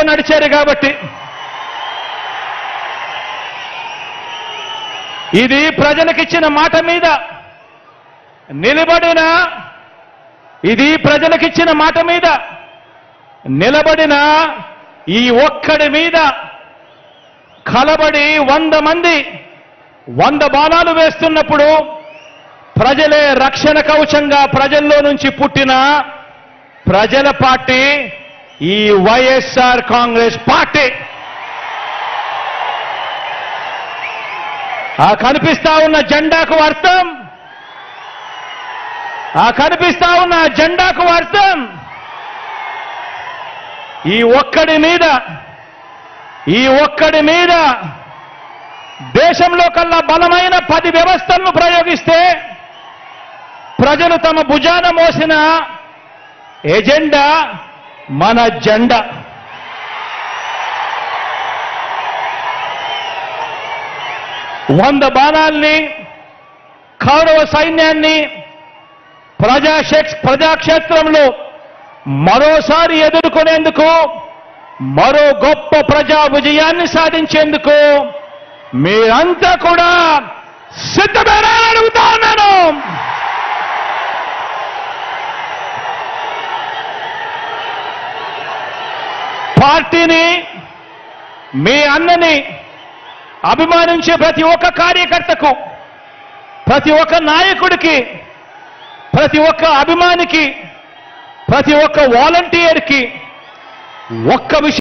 నడిచారు కాబట్టి ఇది ప్రజలకిచ్చిన మాట మీద నిలబడిన ఈ ఒక్కడి మీద కలబడి 100 మంది 100 బాణాలు వేస్తున్నప్పుడు ప్రజలే రక్షణ కవచంగా ప్రజల్లో నుంచి పుట్టిన ప్రజల పార్టీ ఈ వైఎస్ఆర్ కాంగ్రెస్ పార్టీ. ఆ కనిపిస్తా ఉన్న జెండాకు అర్థం ఈ ఒక్కడి మీద దేశంలో కల్లా బలమైన 10 వ్యవస్థలను ప్రయోగిస్తే ప్రజలు తమ భుజాన మోసిన ఎజెండా మన జెండా. వంద బాణాల్ని కౌరవ సైన్యాన్ని ప్రజాక్షేత్రంలో మరోసారి ఎదుర్కొనేందుకు మరో గొప్ప ప్రజా విజయాన్ని సాధించేందుకు మీరంతా కూడా సిద్ధమేనా అడుగుతా ఉన్నాను. పార్టీని, మీ అన్నని అభిమానించే ప్రతి ఒక్క కార్యకర్తకు, ప్రతి ఒక్క నాయకుడికి, ప్రతి ఒక్క అభిమానికి, ప్రతి ఒక్క వాలంటీర్కి ఒక్క విషయం